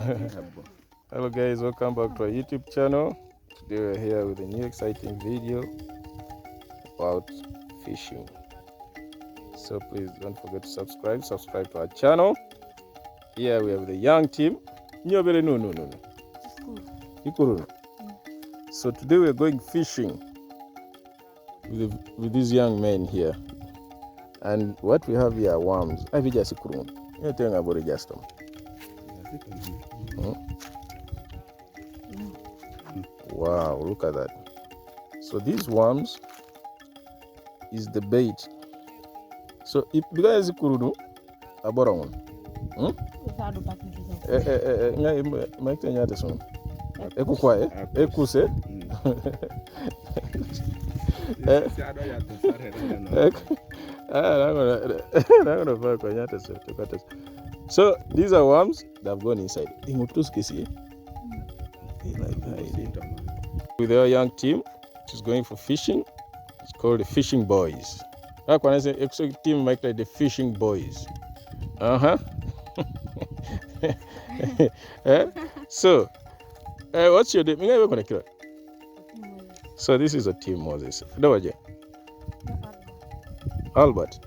Hello guys, welcome back to our YouTube channel. Today we're here with a new exciting video about fishing. So please don't forget to subscribe to our channel. Here we have the young team. No. Ikuru. So today we're going fishing with these young men here. And what we have here are worms. I will just ikuru. You're telling about it just Wow, look at that. So these worms is the bait. So if because ikuru abora one. Mike nyate so. Ekukwa ekuse. So these are worms that have gone inside. With our young team, which is going for fishing. It's called the Fishing Boys. Team like the Fishing Boys. So, what's your name? So this is a team Moses. Albert.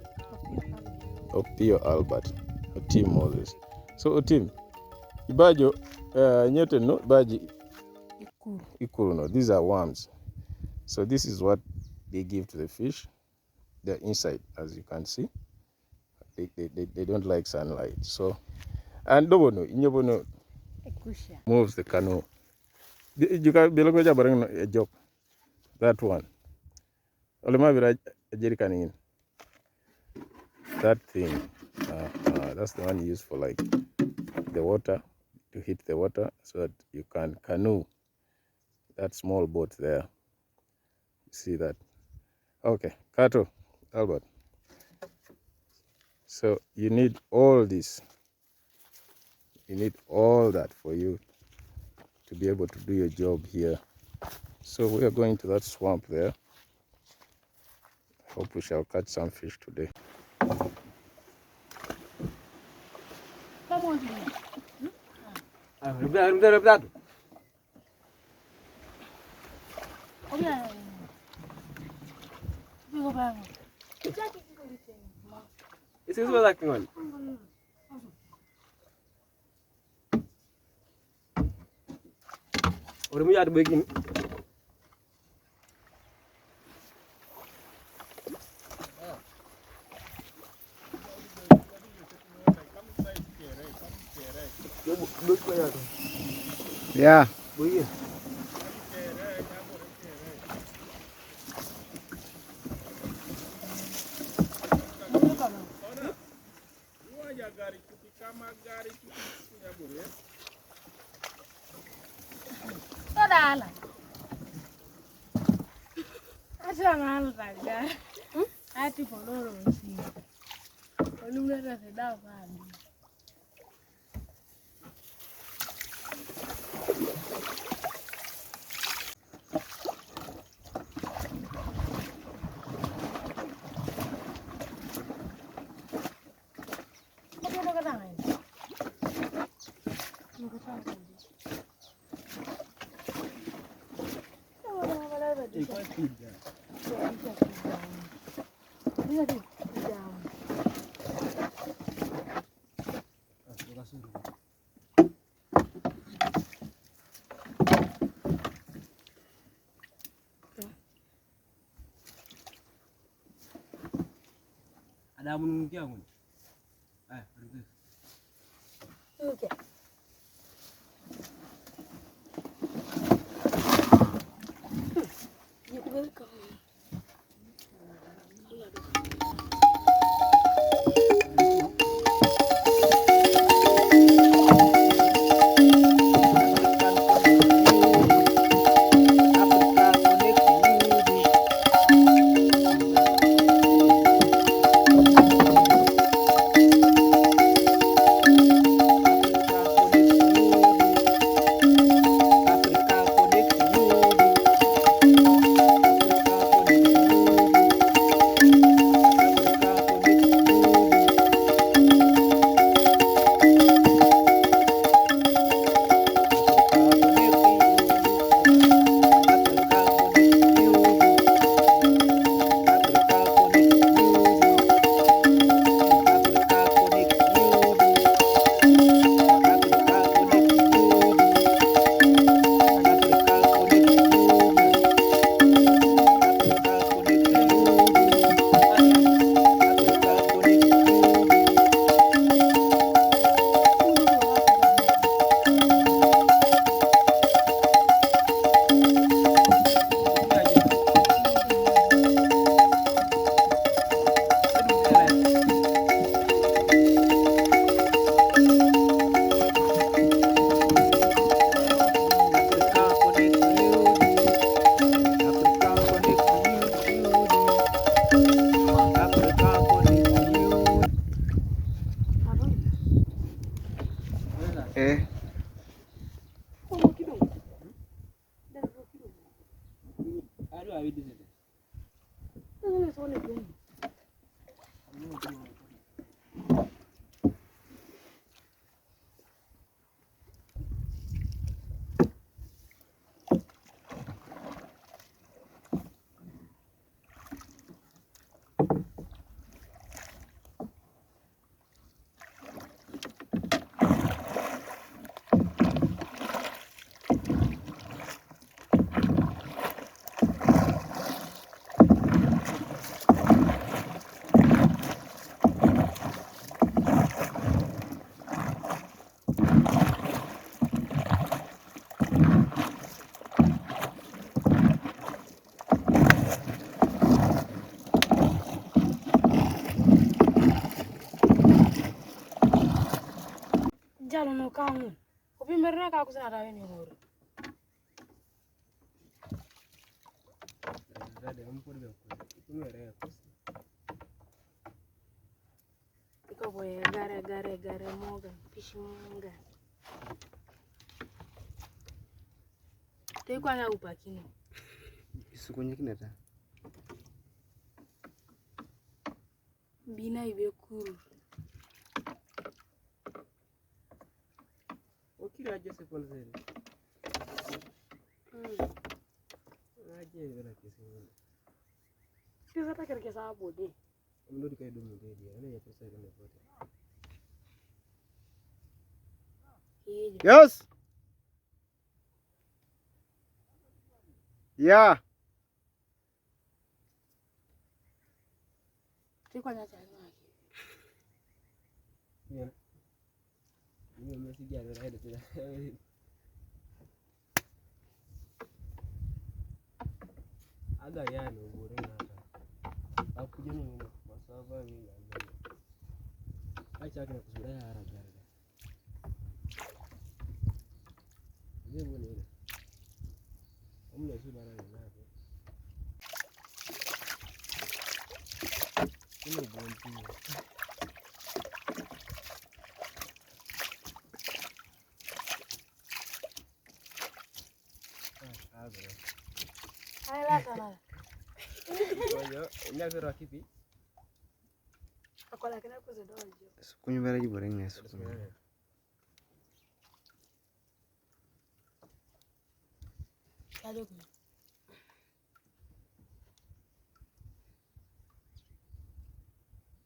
Opio Albert. A team Moses. So a team. Ibajo Newton no Baji Ikuru no. These are worms. So this is what they give to the fish. They're inside, as you can see. They don't like sunlight. So and Nyobono moves the canoe. You can be a joke. That one. That thing. That's the one you use for like the water, to hit the water so that you can canoe that small boat there. See that? Okay, Kato, Albert. So you need all this. You need all that for you to be able to do your job here. So we are going to that swamp there. Hope we shall catch some fish today. Yeah. Ada mungkin aku. Okay. You're welcome. mereka aku sana tahu ni ngor. Ada empur be ko. Itu mereka. Iko boye gare moga pishinga. Tei kwa na upakini. Isukunya kinata. Bina ibe kuru. Okira aje se polzeri. Aje wala kesi. Kisa ta kerke sa bode. Mlodi kai domo dia. Ana ya pesa kana pote. Yes. Yeah. Tei kwa na chana yake. Yeah. Ni mesi dia ada ada tidak. Ada ya no gore nada. Aku jeni ni masaba ni ngamba. Acha kana kusura ya haraka haraka. Ni bone ni. Amna su bana ni nada. Ni bonti. Ay la sana. Oyo, ina zero kipi? Aku lagi nak kuzi dojo. Sukunya bara ji goreng ne sukunya. Kado ku.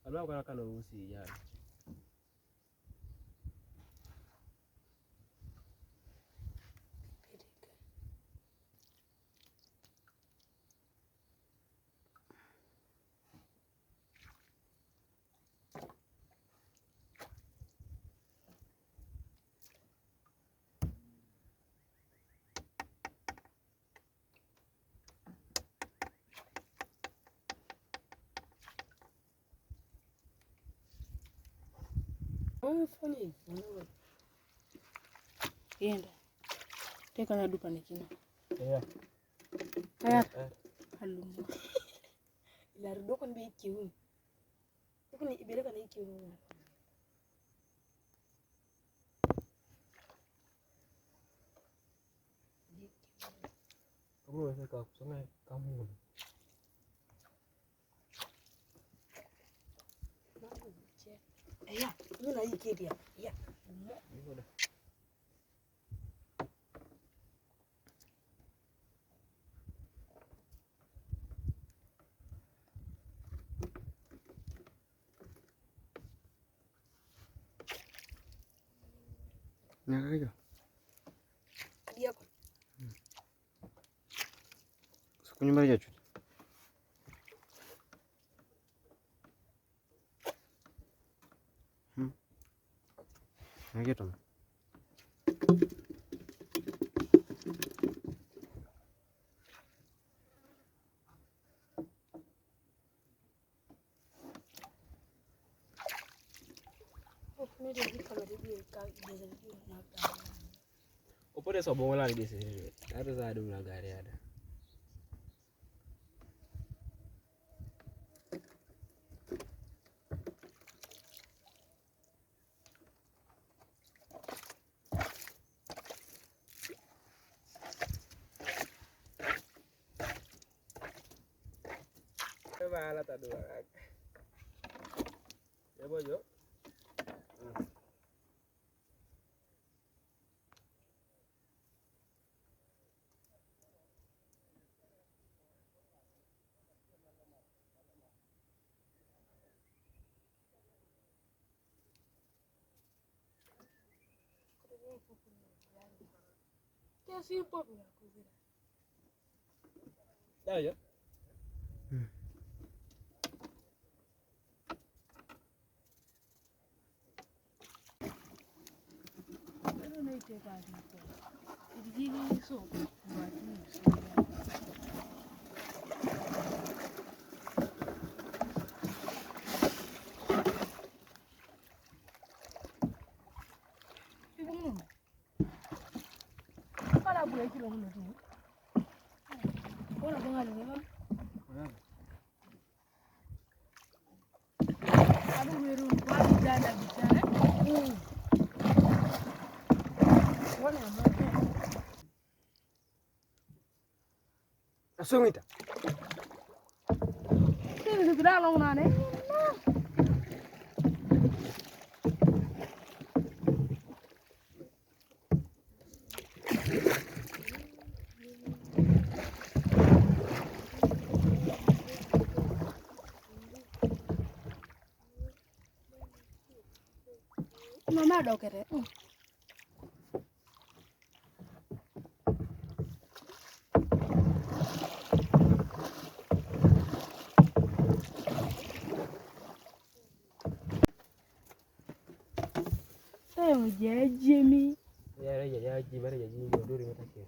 Alwa kana kana usi ya. Funny. Yenda. Teka na duka nikina. Iya. Kaya. Halungu. Ila rudo kon be kiwu. Tukuni ibere kana kiwu. Kamu wese ka kusoma kamu. Ya, ini lagi ke dia. Ya. Udah. Nyaka aja. Dia kok. Sukunya bara jaju. Gitu. Ini dia kalau dia kan dia jadi nak. Opo desa bongo la desa. Ada za dum la gari ada. Bala ta dua. Ya bojo. Que assim pô minha coisa. Ya ya. Eu não sei quase então. Ele diz isso. ya kilo ngono tu. Bona bonga ni mama. Abu weru kwa jana bitana. Bona mama. Asungita. Ni kira long na ne. Mama dokere. Jimmy. Ya Jimmy mara ya Jimmy ndio nimetaka.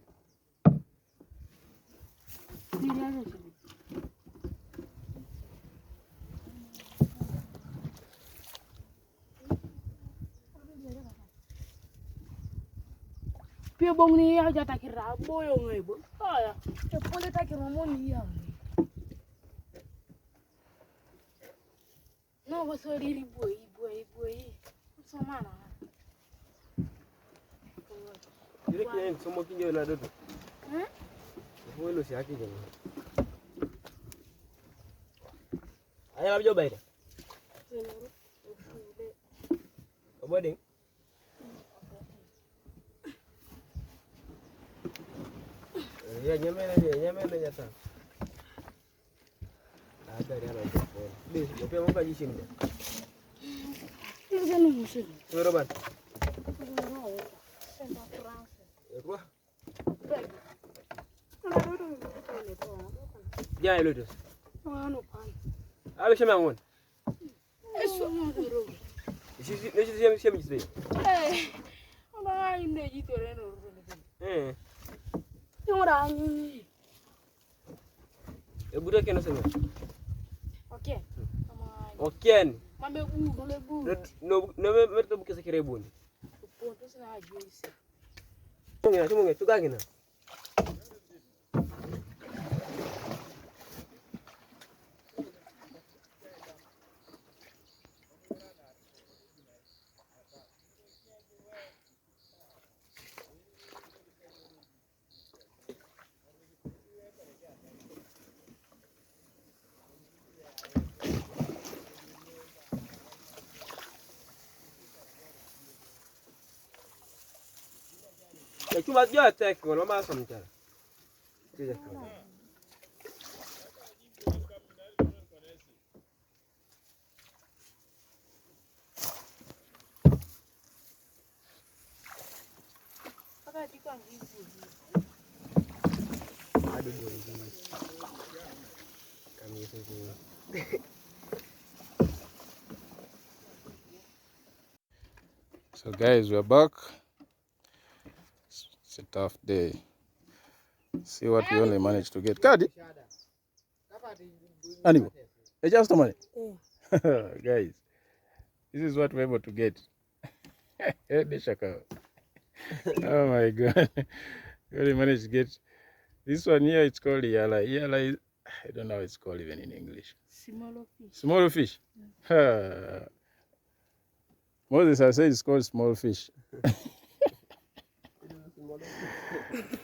Pia bong ni aja takira boyo ngai bo. Aya, e pole takira moni ya. No go so riri boy. Somana. Ile kile somo kinyo la dodo. Wewe si haki gani? Aya labjo baida. Oboding. Ya nyamene jata. Ada dia nak phone. Ni, dia mau kaji sini. Ini kan musuh. Beroban. Senda France. Apa? Ya, Ya, itu. anu pan. Apa sih mangun? Eso ngoro. Siapa mesti? Ona inde jitore no. Yang Orang ini. Budak kena semua. Okey. Okey. Mame bu. No mereka bukan sekira bun. Ponto sana ajuisi. Cuma tu kagina. Cuma dia attack kalau masuk macam. Dia cakap. Apa dikang ibu. Aduh boleh. Kami itu. So guys, we're back. It's a tough day. See what we only managed to get. Kadi? Anyway, just a minute. Guys, this is what we're able to get. Oh my God. We only managed to get this one here. It's called Yala. Yala is, I don't know how it's called even in English. Small fish. Small fish. Moses has said it's called small fish.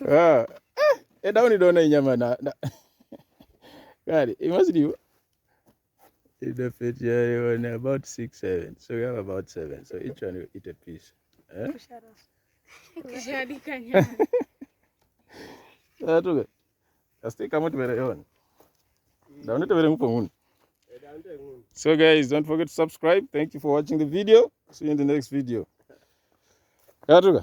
Down don't know nyama na. God, it must do. The fish here on about 6, 7. So we have about 7. So each one will eat a piece. Kushadikanya. Tuh. Pasti kamu tuh berayon. Down itu bereng pengun. So guys, don't forget to subscribe. Thank you for watching the video. See you in the next video. Tuh.